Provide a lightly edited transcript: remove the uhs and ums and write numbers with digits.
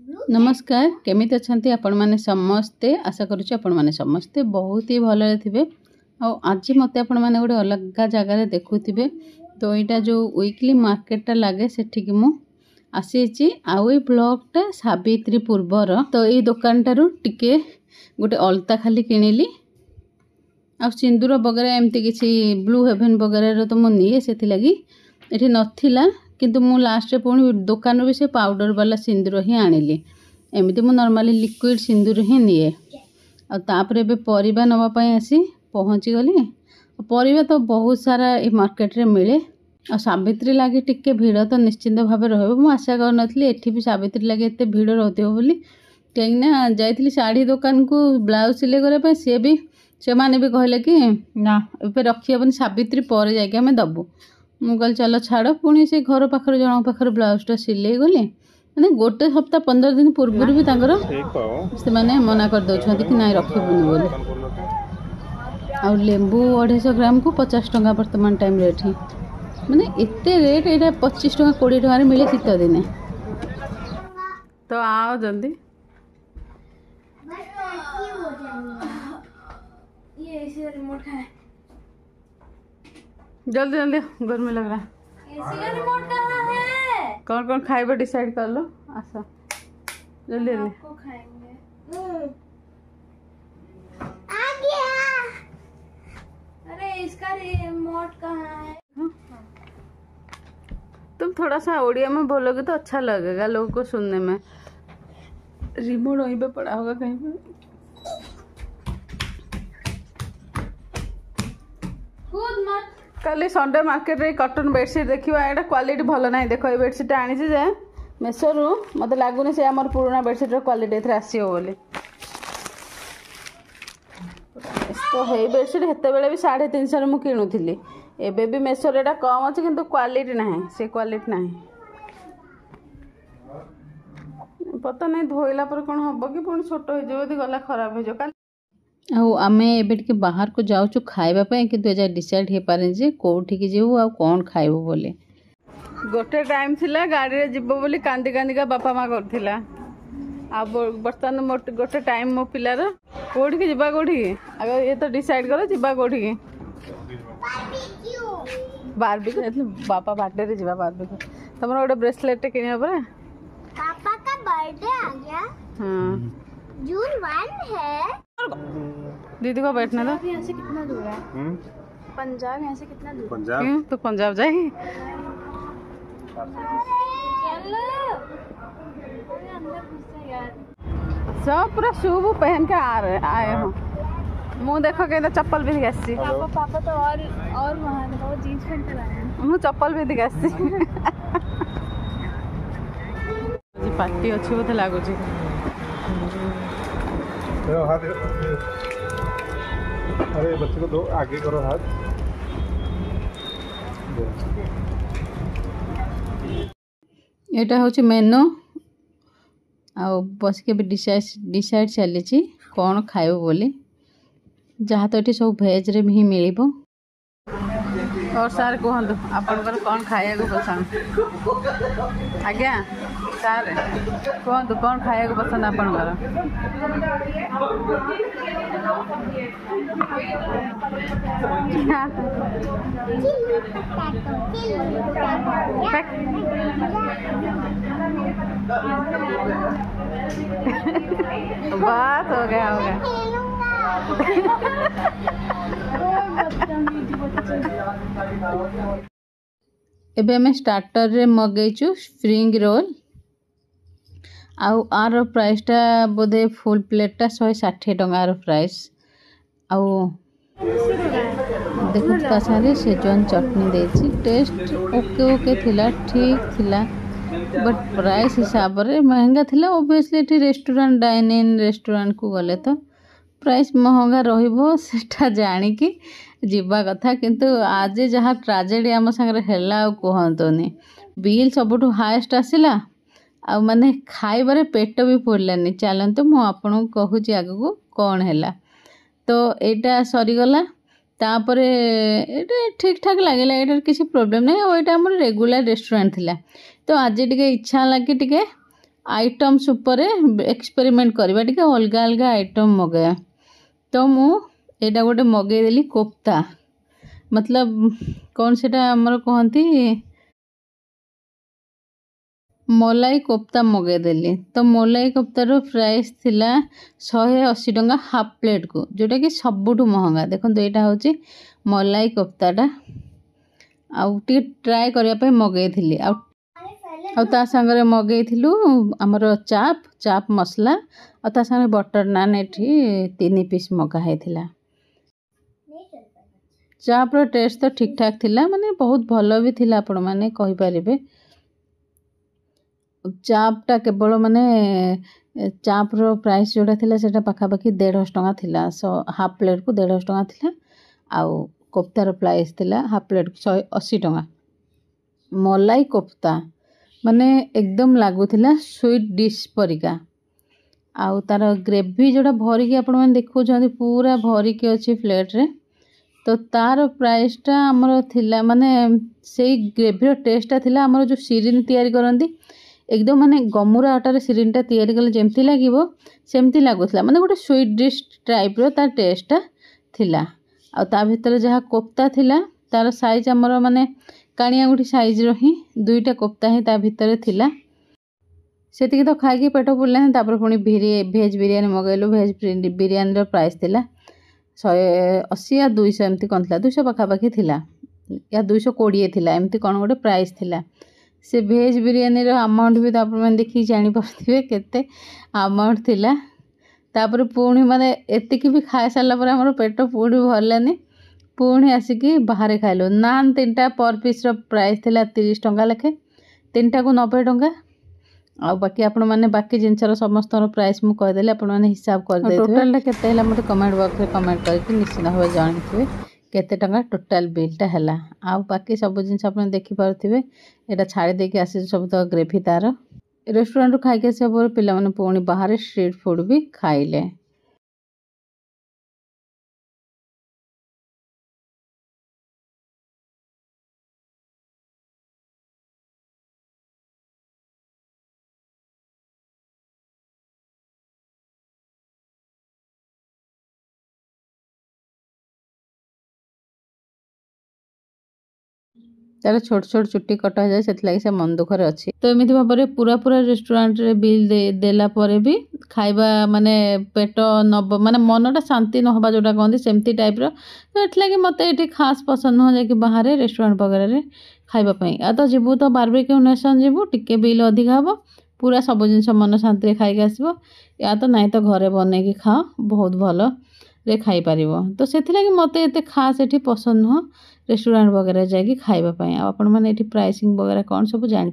नमस्कार केमिति अछंती आपण माने समस्ते आशा करूची आपण माने समस्ते बहुत ही भले थिबे। आज मते आपण माने गोटे अलग जगार देखुथिबे। तो यहाँ जो वीकली मार्केटा लगे सेठिक मु आसी आउ ये ब्लॉगटा सावित्री पूर्वर। तो ये दुकान टारू टिके गोटे अलता खाली किनिली आ सिंदूर वगैरह एमती किसी ब्लू हेवन वगैरह तो मु निए से लगी ये नथिला किंतु मु लास्ट पुणी दुकान भी से पाउडर वाला सिंदूर ही आनिली। एमती मु नॉर्मली लिक्विड सिंदूर ही निए आपर ए परिबा नवापाई आसी पहुँची गली। परिबा तो बहुत सारा ये मार्केट रे मिले आ सावित्री लगे टिके भीड़ तो निश्चिंत भाव रही। आशा करनी एठी भी सावित्री लगे एत भीड़ रोथे बोली कहीं जाइली शाढ़ी दुकान को ब्लाउज सिलाई करने सी भी से माने भी कहले कि ना ए रखी हेनी सावित्री पर जाके आम दबू। मुझे चलो छाड़ पुणी से घर पाखर जन पाखर ब्लाउजटा सिले गली मैंने गोटे सप्ताह 15 दिन पूर्व भी से मैंने मना कर दौरान कि ना रखबुनि बोली। आ लेंबू 250 ग्राम को 50 टंका बर्तमान टाइम रेट ही मैंने एत रेट यहाँ 25 टंका 20 टंका मिले शीत दिने। तो आओ जल्दी रिमोट है जल्दी जल्दी गर्मी लग रहा है। एसी का रिमोट कहाँ है? कौन खाइबा डिसाइड कर लो। आसा जल्दी जल्दी आपको खाएंगे। आ गया। अरे इसका रिमोट कहाँ है? तुम थोड़ा सा उड़िया में बोलोगे तो अच्छा लगेगा लोगों को सुनने में। रिमोट वहीं पे पड़ा होगा कहीं पे। खुद मत कल संडे मार्केट रे कॉटन बेडसीट देखिए यहाँ क्वालिटी भल ना। देख ये बेडसीट आनी जे मेसो रु मत लगुनि से आम पुराना बेडसीट क्वालिटी एथरे आसो बोली। तो हे बेडसीट हेते बेले भी 350 मु किणुली एबे भी मेसो रे कम अच्छे किंतु क्वालिटी ना से क्वालिटी ना पता नहीं धोइला पर कौन हम कि पुणी छोट हो गला खराब हो। आमे एबे टिके बाहर को जाऊँ खाइबा किंतु एजा डिसाइड हो पारे जे कोठी जीवु आ कौन खाइबो बोले। गोटे टाइम थिला गाड़ी रे जीवो बोली कांदी कांदिका बापा माँ करथिला। आ बर्तमान मोट गोटे टाइम मो पिलार कोठी जीवा कोठी अगर ये तो डिसाइड करो जीवा कोठी बारबेक्यू बापा बर्थडे रे जीवा बारबेक्यू। तमरो गोटे ब्रेसलेट किनिया परा पापा का बर्थडे आ गया। हां जून 1 है। दीदी को बैठने दो। यहाँ से कितना दूर है? पंजाब यहाँ से कितना दूर? पंजाब तो पंजाब जाएगी। सब पूरा शूज पहन के आए हो। मुँह देखो कहीं चप्पल भी दिखासी। पापा तो और वहाँ देखो जीन्स पहन के लाए हैं। मुँह चप्पल भी दिखासी। पार्टी अच्छी बोधे लगुच। अरे बच्चे को दो आगे करो हाथ। यहाँ हूँ मेनू आ बस के डिसाइड चली कौन खाइब बोली जहाँ तो ये सब भेज रे ही मिल। और सार कहतु आपंकर कौन खाया पसंद? आज्ञा सार कहतु कौन खाया पसंद आपंकर? बात हो गया हो गया। एबे हमें स्टार्टर रे मगेचु spring roll are प्राइसटा Bodhe full प्लेटा 160 टंकार प्राइस। आउ देखो सारे सेजवान चटनी देछि टेस्ट ओके ओके थिला ठीक थिला बट प्राइस हिसाब रे महंगा थिला। ओबियसली एठी रेस्टोरेंट डाइन इन रेस्टोरेंट को गले तो प्राइस महंगा रहिबो सेटा जानी कि जीवा कथा किंतु आज जहाँ ट्राजेडी आम सागर है कहतुनि बिल सबुठ हाएस्ट आसला आ माने खाइबारे पेट भी पुरलानी। चलते मु आपन कहूँ आगू कौन है तो यहाँ सरीगला तापर ये ठीक ठाक लगे ये किसी प्रोब्लेम नहीं। और यहाँ आम रेगुलर रेस्टोरेंट थिला तो आज टे इच्छा लगे टे आइटम्स उपर एक्सपेरिमेंट करवा टिके अलग अलग आइटम मगाया तो मु एटा गोटे मगेदेली कोफ्ता मतलब कौन से आमर कहती मलाई कोफ्ता मगेदेली तो मलाई कोफ्तार प्राइस थिला 180 टंका हाफ प्लेट को जोटा कि सबुठ महंगा देखो यहाँ हूँ मलाई कोफ्ताटा आउ ट्राए करने मगेली आ सांगे मगेलु आमर चाप चाप मसला और ता सांगे बटर नान एठी 3 पीस मगाही चापर टेस्ट तो ठीक ठाक थिला माने बहुत भल भी थिला आपण माने कहि परिबे चापटा केवल माने चापर प्राइस जोड़ा थिला सेटा पाखापाखि 150 टंका थिला हाफ प्लेट को 150 टंका थिला आउ कोफ्तार प्राइस थिला हाफ प्लेट को 180 टंका मलाई कोफ्ता माने एकदम लागुला स्वीट डिश परिका आउ तार ग्रेवी जोड़ा भरिकी आपण मैंने देखुं पूरा भरिकी अच्छी प्लेट रे तो तार प्राइसटा आमर थिला माने से ग्रेवीर टेस्टा थिला आमर जो सिरिन तैयारी करती एकदम माने गमुरा आटार सिरिनटा तैयारी कले जमती लगे सेमती लगुला माने गोटे स्वीट डिश टाइप रो तार टेस्टा थिला आ ता भितर जहाँ कोफ्ता थिला तार साइज आमर माने काणी आंगुठी साइज रो ही 2टा कोफ्ता ही ता भितर थिला सेतिकी तो खाई पेट पुरलानी तापर पुणी भेज बिरियानी मगैलु भेज बिरियानी प्राइस थिला 180 या 200 एमती कौन था 200 पाखापाखि थिला या 220 थिला एमती कौन गोटे प्राइस थिला से भेज बिरियानी अमाउंट भी तो आप देखिए जानीपे केते अमाउंट थिला तापर पुणी माने एतिकी भी खाई सारा पर आमर पेट पुणी भरलानी पुणी आसिकी बाहर खाइलु नान 3टा पर पीस प्राइस थिला 30 टंका लेखे 3टा को 90 टंका आ बाकी आपण माने बाकी जिनसर समस्त प्राइस मु कहदेली आपण माने हिसाब कर दे टोटल केते हला मते कमेंट बॉक्स रे कमेंट करके निश्चित भाव जानथिबे केते टंका टोटल बिलटा हला आ बाकी सब जिनस आपण देखि पारथिबे एटा छाड़ी देके आसी सब तो ग्रेवी तार रेस्टोरेंट रो खाइ के सब पिला माने पुणी बाहर स्ट्रीट फूड भी खाइले। तार छोट छोट चुट्टी कटा जाए से लगे से मन दुखरे अच्छी तो एमती भाव में पूरा पूरा रेस्टोरेंट रे बिल देला परे भी खाइबा माने पेट नब माने मनटा शांति नहबा जोटा कहते सेमती टाइप रो तो एटलागि मते एठी खास पसंद न जाए कि बाहर रेस्टोरेंट वगैरह रे खाइबा पई आ तो जीवु तो बारबेक्यू नेशन जीवु टिके बिल अधिक हबो पूरा सब जिनस मन शांति खाई के आसबो या तो नहीं तो घरे बने कि खाओ बहुत भल रे खाई परिबो तो सेथिलागि मते एते खास एठी पसंद न रेस्टोरेंट वगैरह जाके खाइबा पई आ आपण माने एठी प्राइसिंग वगैरह कौन सब जान